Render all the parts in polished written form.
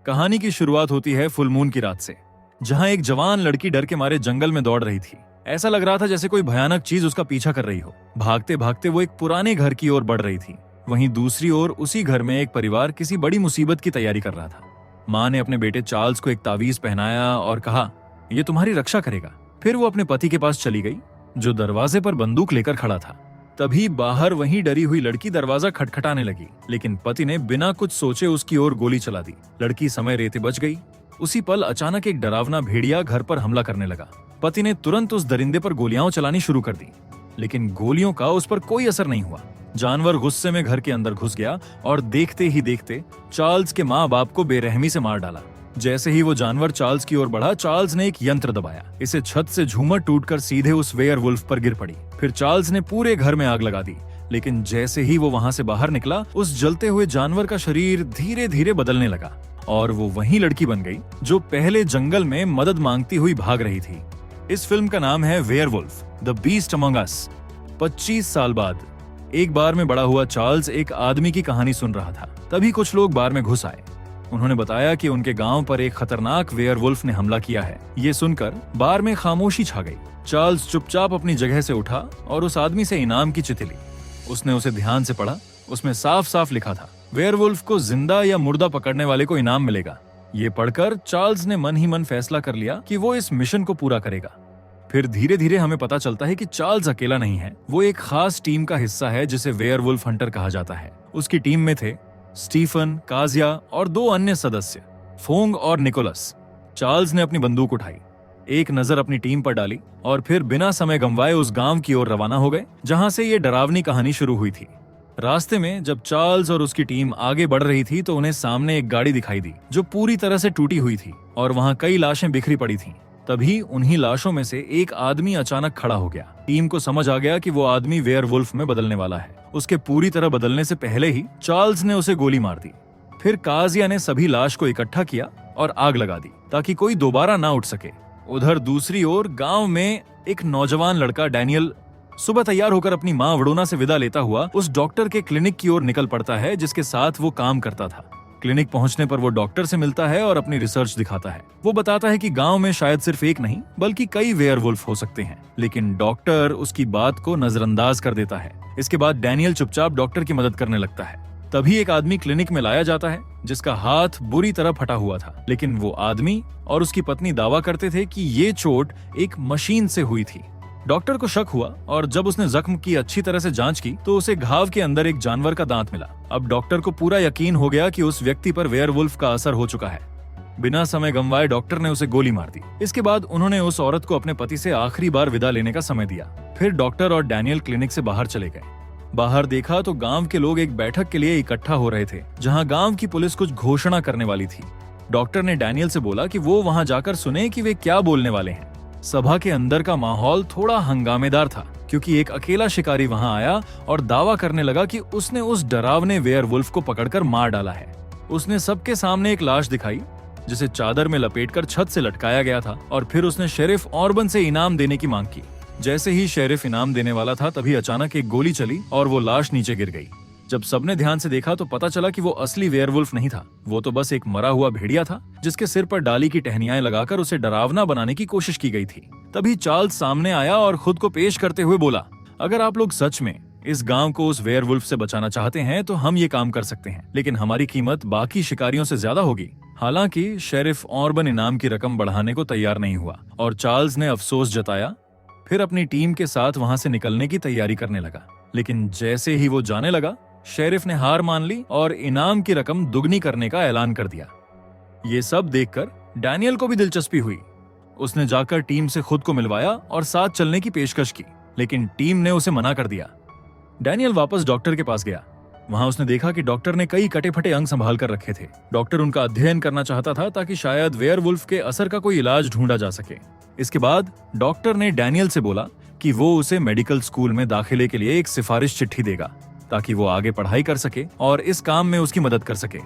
कहानी की शुरुआत होती है फुल मून की रात से, जहां एक जवान लड़की डर के मारे जंगल में दौड़ रही थी। ऐसा लग रहा था जैसे कोई भयानक चीज उसका पीछा कर रही हो। भागते भागते वो एक पुराने घर की ओर बढ़ रही थी। वहीं दूसरी ओर उसी घर में एक परिवार किसी बड़ी मुसीबत की तैयारी कर रहा था। माँ ने अपने बेटे चार्ल्स को एक तावीज पहनाया और कहा, ये तुम्हारी रक्षा करेगा। फिर वो अपने पति के पास चली गई, जो दरवाजे पर बंदूक लेकर खड़ा था। तभी बाहर वहीं डरी हुई लड़की दरवाजा खटखटाने लगी, लेकिन पति ने बिना कुछ सोचे उसकी ओर गोली चला दी। लड़की समय रहते बच गई। उसी पल अचानक एक डरावना भेड़िया घर पर हमला करने लगा। पति ने तुरंत उस दरिंदे पर गोलियां चलानी शुरू कर दी, लेकिन गोलियों का उस पर कोई असर नहीं हुआ। जानवर गुस्से में घर के अंदर घुस गया और देखते ही देखते चार्ल्स के माँ बाप को बेरहमी से मार डाला। जैसे ही वो जानवर चार्ल्स की ओर बढ़ा, चार्ल्स ने एक यंत्र दबाया। इसे छत से झूमर टूटकर सीधे उस वेयरवुल्फ पर गिर पड़ी। फिर चार्ल्स ने पूरे घर में आग लगा दी, लेकिन जैसे ही वो वहां से बाहर निकला, उस जलते हुए जानवर का शरीर धीरे धीरे बदलने लगा और वो वही लड़की बन गई जो पहले जंगल में मदद मांगती हुई भाग रही थी। इस फिल्म का नाम है वेयरवुल्फ द बीस्ट अमंग अस। 25 साल बाद एक बार में बड़ा हुआ चार्ल्स एक आदमी की कहानी सुन रहा था। तभी कुछ लोग बार में घुस आए। उन्होंने बताया कि उनके गांव पर एक खतरनाक वेयरवुल्फ ने हमला किया है। ये सुनकर बार में खामोशी छा गई। चार्ल्स चुपचाप अपनी जगह से उठा और उस आदमी से इनाम की चिट्ठी ली। उसने उसे ध्यान से पढ़ा। उसमें साफ साफ लिखा था, वेयरवुल्फ को जिंदा या मुर्दा पकड़ने वाले को इनाम मिलेगा। ये पढ़कर चार्ल्स ने मन ही मन फैसला कर लिया कि वो इस मिशन को पूरा करेगा। फिर धीरे धीरे हमें पता चलता है कि चार्ल्स अकेला नहीं है। वो एक खास टीम का हिस्सा है जिसे वेयरवुल्फ हंटर कहा जाता है। उसकी टीम में थे स्टीफन, काजिया और 2 अन्य सदस्य, फोंग और निकोलस। चार्ल्स ने अपनी बंदूक उठाई, एक नजर अपनी टीम पर डाली और फिर बिना समय गंवाए उस गांव की ओर रवाना हो गए जहां से ये डरावनी कहानी शुरू हुई थी। रास्ते में जब चार्ल्स और उसकी टीम आगे बढ़ रही थी तो उन्हें सामने एक गाड़ी दिखाई दी जो पूरी तरह से टूटी हुई थी और वहां कई लाशें बिखरी पड़ी थीं। तभी उन्हीं लाशों में से एक आदमी अचानक खड़ा हो गया। टीम को समझ आ गया कि वो आदमी वेयरवुल्फ में बदलने वाला है। उसके पूरी तरह बदलने से पहले ही चार्ल्स ने उसे गोली मार दी। फिर काजिया ने सभी लाश को इकट्ठा किया और आग लगा दी ताकि कोई दोबारा ना उठ सके। उधर दूसरी ओर गांव में एक नौजवान लड़का डैनियल सुबह तैयार होकर अपनी माँ वडोना से विदा लेता हुआ उस डॉक्टर के क्लिनिक की ओर निकल पड़ता है जिसके साथ वो काम करता था। क्लिनिक पहुंचने पर वो डॉक्टर से मिलता है और अपनी रिसर्च दिखाता है। वो बताता है कि गांव में शायद सिर्फ एक नहीं बल्कि कई वेयरवुल्फ हो सकते हैं, लेकिन डॉक्टर उसकी बात को नजरअंदाज कर देता है। इसके बाद डैनियल चुपचाप डॉक्टर की मदद करने लगता है। तभी एक आदमी क्लिनिक में लाया जाता है जिसका हाथ बुरी तरह फटा हुआ था, लेकिन वो आदमी और उसकी पत्नी दावा करते थे कि ये चोट एक मशीन से हुई थी। डॉक्टर को शक हुआ और जब उसने जख्म की अच्छी तरह से जांच की तो उसे घाव के अंदर एक जानवर का दांत मिला। अब डॉक्टर को पूरा यकीन हो गया कि उस व्यक्ति पर वेयरवुल्फ का असर हो चुका है। बिना समय गंवाए डॉक्टर ने उसे गोली मार दी। इसके बाद उन्होंने उस औरत को अपने पति से आखिरी बार विदा लेने का समय दिया। फिर डॉक्टर और डैनियल क्लिनिक से बाहर चले गए। बाहर देखा तो गांव के लोग एक बैठक के लिए इकट्ठा हो रहे थे जहां गांव की पुलिस कुछ घोषणा करने वाली थी। डॉक्टर ने डैनियल से बोला कि वो वहां जाकर सुने कि वे क्या बोलने वाले हैं। सभा के अंदर का माहौल थोड़ा हंगामेदार था क्योंकि एक अकेला शिकारी वहां आया और दावा करने लगा कि उसने उस डरावने वेयरवुल्फ को पकड़कर मार डाला है। उसने सबके सामने एक लाश दिखाई जिसे चादर में लपेटकर छत से लटकाया गया था और फिर उसने शेरिफ ऑर्बन से इनाम देने की मांग की। जैसे ही शेरिफ इनाम देने वाला था तभी अचानक एक गोली चली और वो लाश नीचे गिर गई। जब सबने ध्यान से देखा तो पता चला कि वो असली वेयरवुल्फ नहीं था, वो तो बस एक मरा हुआ भेड़िया था जिसके सिर पर डाली की टहनियाएं लगाकर उसे डरावना बनाने की कोशिश की गई थी। तभी चार्ल्स सामने आया और खुद को पेश करते हुए बोला, अगर आप लोग सच में इस गांव को उस वेयरवुल्फ से बचाना चाहते हैं तो हम ये काम कर सकते हैं, लेकिन हमारी कीमत बाकी शिकारियों से ज्यादा होगी। हालांकि शेरिफ ऑर्बन इनाम की रकम बढ़ाने को तैयार नहीं हुआ और चार्ल्स ने अफसोस जताया। फिर अपनी टीम के साथ वहां से निकलने की तैयारी करने लगा, लेकिन जैसे ही वो जाने लगा शेरिफ ने हार मान ली और इनाम की रकम दुगनी करने का ऐलान कर दिया। ये सब देखकर डैनियल को भी दिलचस्पी हुई। उसने जाकर टीम से खुद को मिलवाया और साथ चलने की पेशकश की, लेकिन टीम ने उसे मना कर दिया। डैनियल वापस डॉक्टर के पास गया। वहां उसने देखा कि डॉक्टर ने कई कटे फटे अंग संभाल कर रखे थे। डॉक्टर उनका अध्ययन करना चाहता था ताकि शायद वेयरवुल्फ के असर का कोई इलाज ढूंढा जा सके। इसके बाद डॉक्टर ने डैनियल से बोला कि वो उसे मेडिकल स्कूल में दाखिले के लिए एक सिफारिश चिट्ठी देगा ताकि वो आगे पढ़ाई कर सके और इस काम में उसकी मदद कर सके।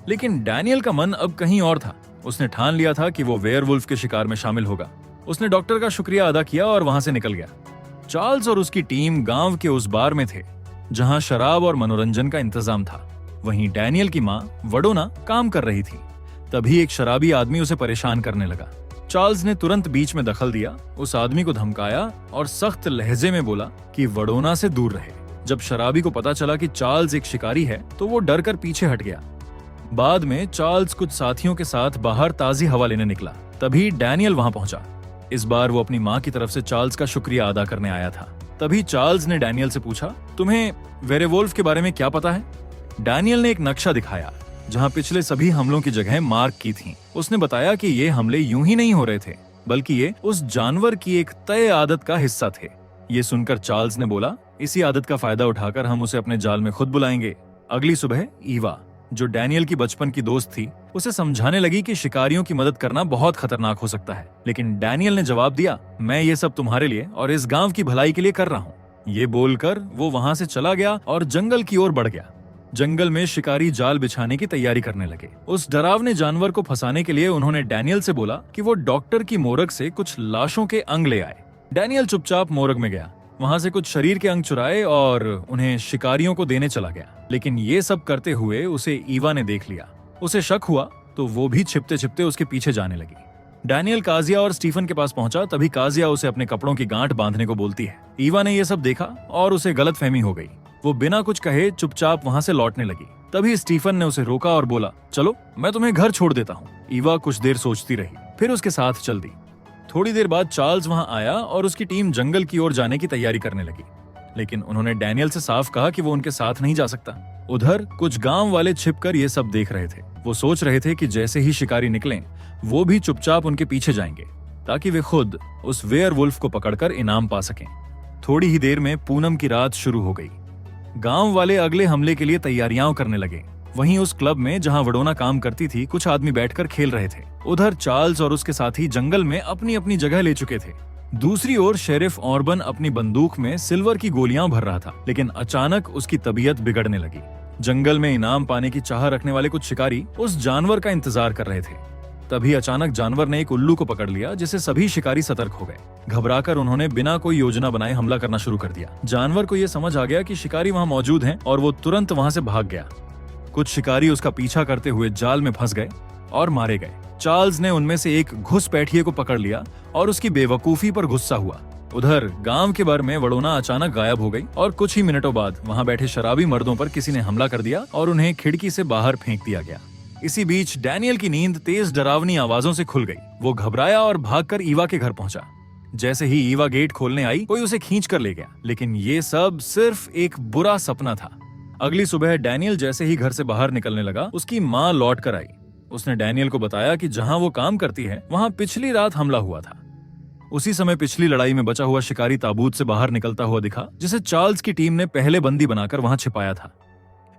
लेकिन डैनियल का मन अब कहीं और था। उसने ठान लिया था कि वो वेयरवुल्फ के शिकार में शामिल होगा। उसने डॉक्टर का शुक्रिया अदा किया और वहां से निकल गया। चार्ल्स और उसकी टीम गांव के उस बार में थे जहां शराब और मनोरंजन का इंतजाम था। वहीं डैनियल की माँ वडोना काम कर रही थी। तभी एक शराबी आदमी उसे परेशान करने लगा। चार्ल्स ने तुरंत बीच में दखल दिया, उस आदमी को धमकाया और सख्त लहजे में बोला कि वडोना से दूर रहे। जब शराबी को पता चला कि चार्ल्स एक शिकारी है तो वो डर कर पीछे हट गया। बाद में चार्ल्स कुछ साथियों के साथ बाहर ताजी हवा लेने निकला। तभी डैनियल वहां पहुंचा। इस बार वो अपनी माँ की तरफ से चार्ल्स का शुक्रिया अदा करने आया था। तभी चार्ल्स ने डैनियल से पूछा, तुम्हें वेरेवोल्फ के बारे में क्या पता है? डैनियल ने एक नक्शा दिखाया जहां पिछले सभी हमलों की जगह मार्क की थीं। उसने बताया कि ये हमले यूं ही नहीं हो रहे थे, बल्कि ये उस जानवर की एक तय आदत का हिस्सा थे। ये सुनकर चार्ल्स ने बोला, इसी आदत का फायदा उठाकर हम उसे अपने जाल में खुद बुलाएंगे। अगली सुबह ईवा, जो डैनियल की बचपन की दोस्त थी, उसे समझाने लगी कि शिकारियों की मदद करना बहुत खतरनाक हो सकता है। लेकिन डैनियल ने जवाब दिया, मैं ये सब तुम्हारे लिए और इस गांव की भलाई के लिए कर रहा हूँ। ये बोलकर वो वहां से चला गया और जंगल की ओर बढ़ गया। जंगल में शिकारी जाल बिछाने की तैयारी करने लगे। उस डरावने जानवर को फंसाने के लिए उन्होंने डैनियल से बोला कि वो डॉक्टर की मोरग से कुछ लाशों के अंग ले आए। डैनियल चुपचाप मोरग में गया, वहां से कुछ शरीर के अंग चुराए और उन्हें शिकारियों को देने चला गया। लेकिन ये सब करते हुए उसे ईवा ने देख लिया। उसे शक हुआ तो वो भी छिपते छिपते उसके पीछे जाने लगी। डैनियल काजिया और स्टीफन के पास पहुंचा। तभी काजिया उसे अपने कपड़ों की गांठ बांधने को बोलती है। ईवा ने ये सब देखा और उसे गलतफहमी हो गई। वो बिना कुछ कहे चुपचाप वहां से लौटने लगी। तभी स्टीफन ने उसे रोका और बोला, चलो मैं तुम्हें घर छोड़ देता हूँ। ईवा कुछ देर सोचती रही, फिर उसके साथ चल दी। थोड़ी देर बाद चार्ल्स वहां आया और उसकी टीम जंगल की ओर जाने की तैयारी करने लगी। लेकिन उन्होंने डैनियल से साफ कहा कि वो उनके साथ नहीं जा सकता। उधर कुछ गांव वाले छिपकर ये सब देख रहे थे। वो सोच रहे थे कि जैसे ही शिकारी निकलें, वो भी चुपचाप उनके पीछे जाएंगे ताकि वे खुद उस वेयरवुल्फ को पकड़कर इनाम पा सकें। थोड़ी ही देर में पूनम की रात शुरू हो गई। गांव वाले अगले हमले के लिए तैयारियां करने लगे। वहीं उस क्लब में जहां वडोना काम करती थी, कुछ आदमी बैठकर खेल रहे थे। उधर चार्ल्स और उसके साथी जंगल में अपनी अपनी जगह ले चुके थे। दूसरी ओर शेरिफ ऑर्बन अपनी बंदूक में सिल्वर की गोलियां भर रहा था। लेकिन अचानक उसकी तबीयत बिगड़ने लगी। जंगल में इनाम पाने की चाह रखने वाले कुछ शिकारी उस जानवर का इंतजार कर रहे थे। तभी अचानक जानवर ने एक उल्लू को पकड़ लिया, जिससे सभी शिकारी सतर्क हो गए। घबराकर उन्होंने बिना कोई योजना बनाए हमला करना शुरू कर दिया। जानवर को यह समझ आ गया कि शिकारी वहां मौजूद हैं और वो तुरंत वहां से भाग गया। कुछ शिकारी उसका पीछा करते हुए जाल में फंस गए और मारे गए। चार्ल्स ने उनमें से एक घुसपैठिए को पकड़ लिया और उसकी बेवकूफी पर गुस्सा हुआ। उधर गांव के बर में वडोना अचानक गायब हो गई और कुछ ही मिनटों बाद वहां बैठे शराबी मर्दों पर किसी ने हमला कर दिया और उन्हें खिड़की से बाहर फेंक दिया गया। इसी बीच डैनियल की नींद तेज डरावनी आवाजों से खुल गई। वो घबराया और भागकर ईवा के घर पहुंचा। जैसे ही ईवा गेट खोलने आई, कोई उसे खींच कर ले गया। लेकिन ये सब सिर्फ एक बुरा सपना था। अगली सुबह डैनियल जैसे ही घर से बाहर निकलने लगा, उसकी माँ लौट कर आई। उसने डैनियल को बताया कि जहां वो काम करती है वहां पिछली रात हमला हुआ था। उसी समय पिछली लड़ाई में बचा हुआ शिकारी ताबूत से बाहर निकलता हुआ दिखा, जिसे चार्ल्स की टीम ने पहले बंदी बनाकर वहां छिपाया था।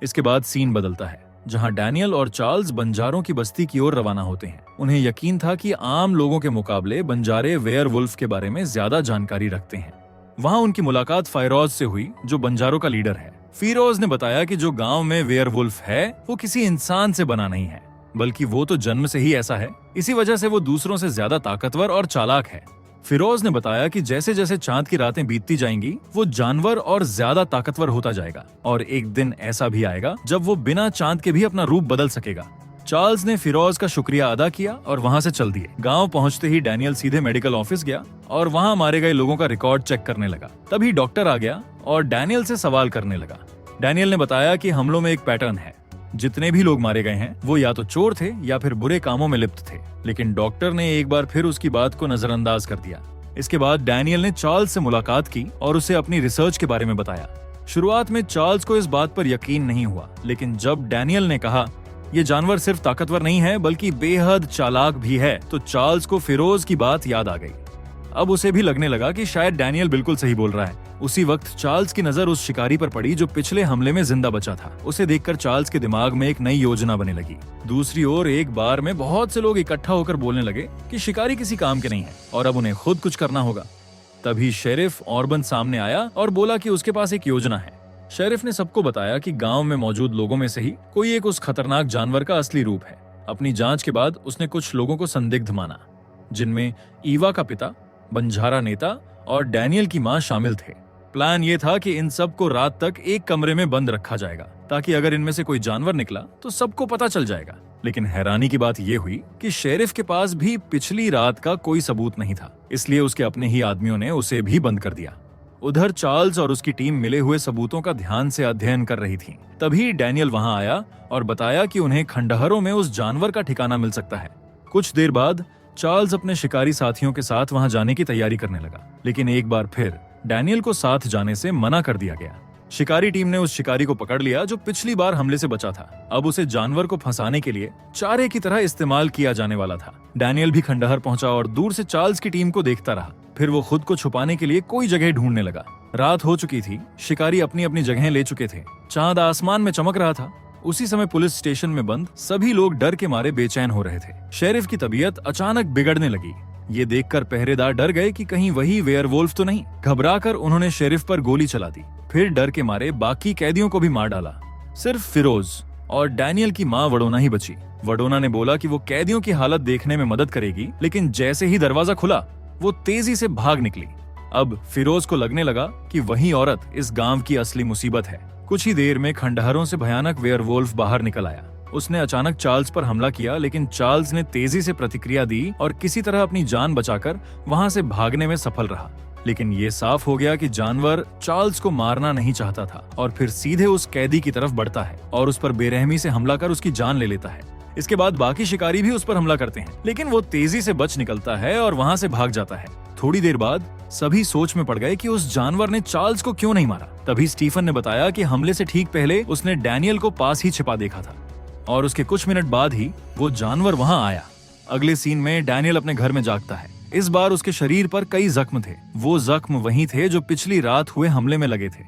इसके बाद सीन बदलता है, जहां डैनियल और चार्ल्स बंजारों की बस्ती की ओर रवाना होते हैं। उन्हें यकीन था कि आम लोगों के मुकाबले बंजारे वेयरवुल्फ के बारे में ज्यादा जानकारी रखते हैं। वहां उनकी मुलाकात फायरोज से हुई, जो बंजारों का लीडर है। फिरोज ने बताया कि जो गांव में वेयरवुल्फ है वो किसी इंसान से बना नहीं है, बल्कि वो तो जन्म से ही ऐसा है। इसी वजह से वो दूसरों से ज्यादा ताकतवर और चालाक है। फिरोज ने बताया कि जैसे जैसे चांद की रातें बीतती जाएंगी, वो जानवर और ज्यादा ताकतवर होता जाएगा और एक दिन ऐसा भी आएगा जब वो बिना चांद के भी अपना रूप बदल सकेगा। चार्ल्स ने फिरोज का शुक्रिया अदा किया और वहां से चल दिए। गांव पहुंचते ही डैनियल सीधे मेडिकल ऑफिस गया और वहां मारे गए लोगों का रिकॉर्ड चेक करने लगा। तभी डॉक्टर आ गया और डैनियल से सवाल करने लगा। डैनियल ने बताया कि हमलों में एक पैटर्न है। जितने भी लोग मारे गए हैं वो या तो चोर थे या फिर बुरे कामों में लिप्त थे। लेकिन डॉक्टर ने एक बार फिर उसकी बात को नजरअंदाज कर दिया। इसके बाद डैनियल ने चार्ल्स से मुलाकात की और उसे अपनी रिसर्च के बारे में बताया। शुरुआत में चार्ल्स को इस बात पर यकीन नहीं हुआ, लेकिन जब डैनियल ने कहा ये जानवर सिर्फ ताकतवर नहीं है बल्कि बेहद चालाक भी है, तो चार्ल्स को फिरोज की बात याद आ गई। अब उसे भी लगने लगा कि शायद डैनियल बिल्कुल सही बोल रहा है। उसी वक्त चार्ल्स की नजर उस शिकारी पर पड़ी जो पिछले हमले में जिंदा बचा था। उसे देखकर चार्ल्स के दिमाग में एक नई योजना बनने लगी। दूसरी ओर एक बार में बहुत से लोग इकट्ठा होकर बोलने लगे कि शिकारी किसी काम के नहीं है और अब उन्हें खुद कुछ करना होगा। तभी शेरिफ ऑर्बन सामने आया और बोला कि उसके पास एक योजना है। शेरिफ ने सबको बताया कि गांव में मौजूद लोगों में से ही कोई एक उस खतरनाक जानवर का असली रूप है। अपनी जांच के बाद उसने कुछ लोगों को संदिग्ध माना, जिनमें ईवा का पिता, बंजारा नेता और डैनियल की मां शामिल थे। प्लान ये था कि इन सबको रात तक एक कमरे में बंद रखा जाएगा, ताकि अगर इनमें से कोई जानवर निकला तो सबको पता चल जाएगा। लेकिन हैरानी की बात यह हुई कि शेरिफ के पास भी पिछली रात का कोई सबूत नहीं था, इसलिए उसके अपने ही आदमियों ने उसे भी बंद कर दिया। उधर चार्ल्स और उसकी टीम मिले हुए सबूतों का ध्यान से अध्ययन कर रही थी। तभी डैनियल वहां आया और बताया कि उन्हें खंडहरों में उस जानवर का ठिकाना मिल सकता है। कुछ देर बाद चार्ल्स अपने शिकारी साथियों के साथ वहां जाने की तैयारी करने लगा, लेकिन एक बार फिर डैनियल को साथ जाने से मना कर दिया गया। शिकारी टीम ने उस शिकारी को पकड़ लिया जो पिछली बार हमले से बचा था। अब उसे जानवर को फंसाने के लिए चारे की तरह इस्तेमाल किया जाने वाला था। डैनियल भी खंडहर पहुंचा और दूर से चार्ल्स की टीम को देखता रहा। फिर वो खुद को छुपाने के लिए कोई जगह ढूंढने लगा। रात हो चुकी थी, शिकारी अपनी अपनी जगह ले चुके थे, चांद आसमान में चमक रहा था। उसी समय पुलिस स्टेशन में बंद सभी लोग डर के मारे बेचैन हो रहे थे। शेरिफ की तबीयत अचानक बिगड़ने लगी। ये देखकर पहरेदार डर गए कि कहीं वही वेयरवुल्फ तो नहीं। घबराकर उन्होंने शेरिफ पर गोली चला दी। फिर डर के मारे बाकी कैदियों को भी मार डाला। सिर्फ फिरोज और डैनियल की माँ वडोना ही बची। वडोना ने बोला कि वो कैदियों की हालत देखने में मदद करेगी, लेकिन जैसे ही दरवाजा खुला वो तेजी से भाग निकली। अब फिरोज को लगने लगा कि वही औरत इस गांव की असली मुसीबत है। कुछ ही देर में खंडहरों से भयानक वेयरवुल्फ बाहर निकल आया। उसने अचानक चार्ल्स पर हमला किया, लेकिन चार्ल्स ने तेजी से प्रतिक्रिया दी और किसी तरह अपनी जान बचाकर वहां से भागने में सफल रहा। लेकिन ये साफ हो गया कि जानवर चार्ल्स को मारना नहीं चाहता था और फिर सीधे उस कैदी की तरफ बढ़ता है और उस पर बेरहमी से हमला कर उसकी जान ले लेता है। इसके बाद बाकी शिकारी भी उस पर हमला करते हैं, लेकिन वो तेजी से बच निकलता है और वहां से भाग जाता है। थोड़ी देर बाद सभी सोच में पड़ गए कि उस जानवर ने चार्ल्स को क्यों नहीं मारा। तभी स्टीफन ने बताया कि हमले से ठीक पहले उसने डैनियल को पास ही छिपा देखा था और उसके कुछ मिनट बाद ही वो जानवर वहां आया। अगले सीन में डैनियल अपने घर में जागता है। इस बार उसके शरीर पर कई जख्म थे। वो जख्म वही थे जो पिछली रात हुए हमले में लगे थे।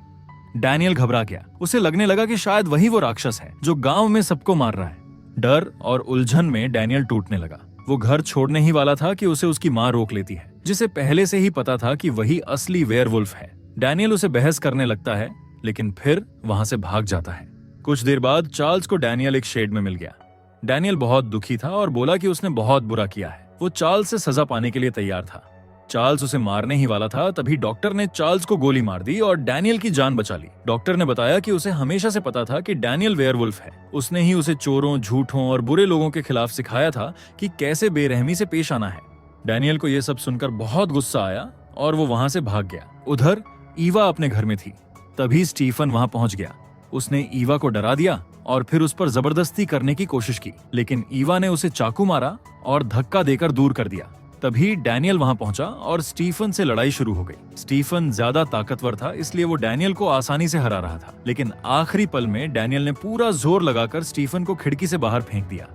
डैनियल घबरा गया। उसे लगने लगा कि शायद वही वो राक्षस है जो गांव में सबको मार रहा है। डर और उलझन में डैनियल टूटने लगा। वो घर छोड़ने ही वाला था कि उसे उसकी माँ रोक लेती है, जिसे पहले से ही पता था कि वही असली वेयरवुल्फ है। डैनियल उसे बहस करने लगता है, लेकिन फिर वहां से भाग जाता है। कुछ देर बाद चार्ल्स को डैनियल एक शेड में मिल गया। डैनियल बहुत दुखी था और बोला कि उसने बहुत बुरा किया है। वो चार्ल्स से सजा पाने के लिए तैयार था। चार्ल्स उसे मारने ही वाला था, तभी डॉक्टर ने चार्ल्स को गोली मार दी और डैनियल की जान बचा ली। डॉक्टर ने बताया कि उसे हमेशा से पता था कि डैनियल वेयरवुल्फ है। उसने ही उसे चोरों, झूठों और बुरे लोगों के खिलाफ सिखाया था कि कैसे बेरहमी से पेश आना है। डैनियल को यह सब सुनकर बहुत गुस्सा आया और वो वहां से भाग गया। उधर ईवा अपने घर में थी। तभी स्टीफन वहां पहुंच गया। उसने ईवा को डरा दिया और फिर उस पर जबरदस्ती करने की कोशिश की, लेकिन ईवा ने उसे चाकू मारा और धक्का देकर दूर कर दिया। तभी डैनियल वहां पहुंचा और स्टीफन से लड़ाई शुरू हो गई। स्टीफन ज्यादा ताकतवर था, इसलिए वो डैनियल को आसानी से हरा रहा था, लेकिन आखिरी पल में डैनियल ने पूरा जोर लगाकर स्टीफन को खिड़की से बाहर फेंक दिया।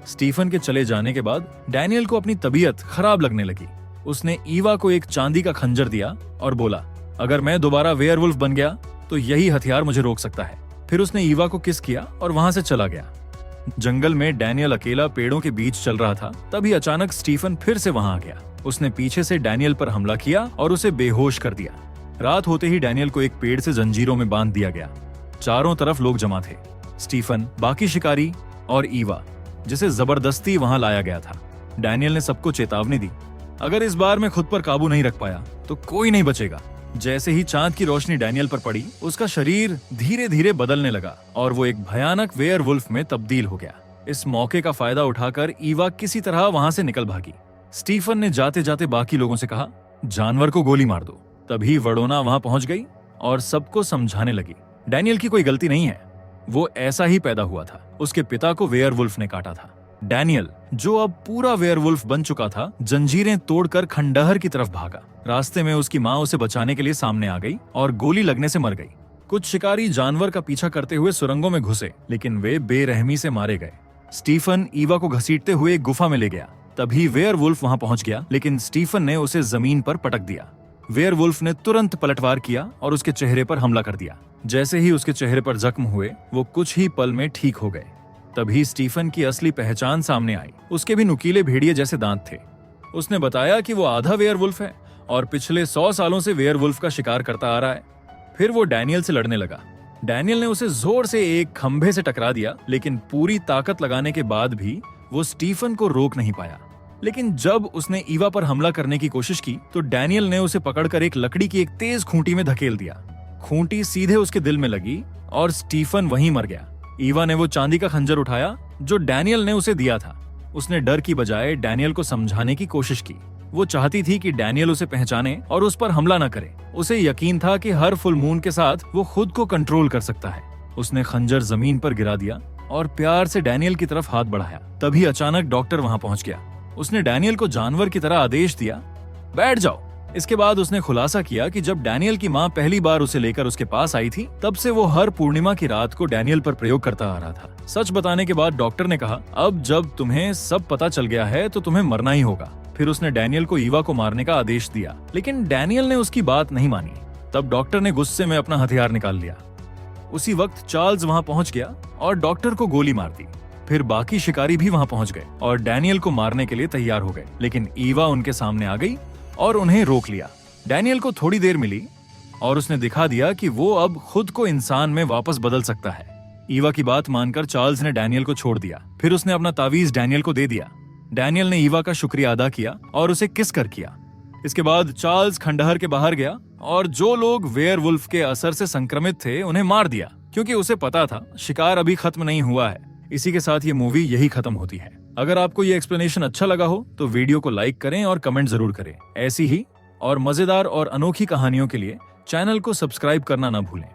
स्टीफन के चले जाने के बाद डैनियल को अपनी तबीयत खराब लगने लगी। उसने ईवा को एक चांदी का खंजर दिया और बोला, अगर मैं दोबारा वेयरवुल्फ बन गया तो यही हथियार मुझे रोक सकता है। फिर उसने ईवा को किस किया और वहां से चला गया। जंगल में डैनियल अकेला पेड़ों के बीच चल रहा था। तभी अचानक स्टीफन फिर से वहां आ गया। उसने पीछे से डैनियल पर हमला किया और उसे बेहोश कर दिया। रात होते ही डैनियल को एक पेड़ से जंजीरों में बांध दिया गया। चारों तरफ लोग जमा थे, स्टीफन, बाकी शिकारी और ईवा, जिसे जबरदस्ती वहां लाया गया था। डैनियल ने सबको चेतावनी दी, अगर इस बार मैं खुद पर काबू नहीं रख पाया तो कोई नहीं बचेगा। जैसे ही चांद की रोशनी डैनियल पर पड़ी, उसका शरीर धीरे धीरे बदलने लगा और वो एक भयानक वेयरवुल्फ में तब्दील हो गया। इस मौके का फायदा उठाकर ईवा किसी तरह वहां से निकल भागी। स्टीफन ने जाते जाते बाकी लोगों से कहा, जानवर को गोली मार दो। तभी वडोना वहां पहुंच गई और सबको समझाने लगी, डैनियल की कोई गलती नहीं है, वो ऐसा ही पैदा हुआ था। उसके पिता को वेयरवुल्फ ने काटा था। डैनियल, जो अब पूरा वेयरवुल्फ बन चुका था, जंजीरें तोड़कर खंडहर की तरफ भागा। रास्ते में उसकी माँ उसे बचाने के लिए सामने आ गई और गोली लगने से मर गई। कुछ शिकारी जानवर का पीछा करते हुए सुरंगों में घुसे, लेकिन वे बेरहमी से मारे गए। स्टीफन ईवा को घसीटते हुए एक गुफा में ले गया। तभी वेयरवुल्फ वहां पहुंच गया, लेकिन स्टीफन ने उसे जमीन पर पटक दिया। वेयरवुल्फ ने तुरंत पलटवार किया और उसके चेहरे पर हमला कर दिया। जैसे ही उसके चेहरे पर जख्म हुए, वो कुछ ही पल में ठीक हो गए। तभी स्टीफन की असली पहचान सामने आई। उसके भी नुकीले भेड़िए जैसे दांत थे। उसने बताया कि वो आधा वेयरवुल्फ है और पिछले 100 सालों से वेयरवुल्फ का शिकार करता आ रहा है। फिर वो डैनियल से लड़ने लगा। डैनियल ने उसे जोर से एक खंभे से टकरा दिया, लेकिन पूरी ताकत लगाने के बाद भी वो स्टीफन को रोक नहीं पाया। लेकिन जब उसने ईवा पर हमला करने की कोशिश की तो डैनियल ने उसे पकड़कर एक लकड़ी की एक तेज खूंटी में धकेल दिया। खूंटी सीधे उसके दिल में लगी और स्टीफन वहीं मर गया। ईवा ने वो चांदी का खंजर उठाया जो डैनियल ने उसे दिया था। उसने डर की बजाय डैनियल को समझाने की कोशिश की। वो चाहती थी कि डैनियल उसे पहचाने और उस पर हमला न करे। उसे यकीन था कि हर फुल मून के साथ वो खुद को कंट्रोल कर सकता है। उसने खंजर जमीन पर गिरा दिया और प्यार से डैनियल की तरफ हाथ बढ़ाया। तभी अचानक डॉक्टर वहां पहुंच गया। उसने डैनियल को जानवर की तरह आदेश दिया, बैठ जाओ। इसके बाद उसने खुलासा किया कि जब डैनियल की माँ पहली बार उसे लेकर उसके पास आई थी, तब से वो हर पूर्णिमा की रात को डैनियल पर प्रयोग करता आ रहा था। सच बताने के बाद डॉक्टर ने कहा, अब जब तुम्हें सब पता चल गया है तो तुम्हें मरना ही होगा। फिर उसने डैनियल को ईवा को मारने का आदेश दिया, लेकिन डैनियल ने उसकी बात नहीं मानी। तब डॉक्टर ने गुस्से में अपना हथियार निकाल लिया। उसी वक्त चार्ल्स वहां पहुंच गया और डॉक्टर को गोली मार दी। फिर बाकी शिकारी भी वहां पहुंच गए और डैनियल को मारने के लिए तैयार हो गए, लेकिन ईवा उनके सामने आ गई और उन्हें रोक लिया। डैनियल को थोड़ी देर मिली और उसने दिखा दिया कि वो अब खुद को इंसान में वापस बदल सकता है। ईवा की बात मानकर चार्ल्स ने डैनियल को छोड़ दिया। फिर उसने अपना तावीज डैनियल को दे दिया। डैनियल ने ईवा का शुक्रिया अदा किया और उसे किस कर किया। इसके बाद चार्ल्स खंडहर के बाहर गया और जो लोग वेयरवुल्फ के असर से संक्रमित थे उन्हें मार दिया, क्योंकि उसे पता था शिकार अभी खत्म नहीं हुआ है। इसी के साथ ये मूवी यही खत्म होती है। अगर आपको ये एक्सप्लेनेशन अच्छा लगा हो तो वीडियो को लाइक करें और कमेंट जरूर करें। ऐसी ही और मजेदार और अनोखी कहानियों के लिए चैनल को सब्सक्राइब करना ना भूलें।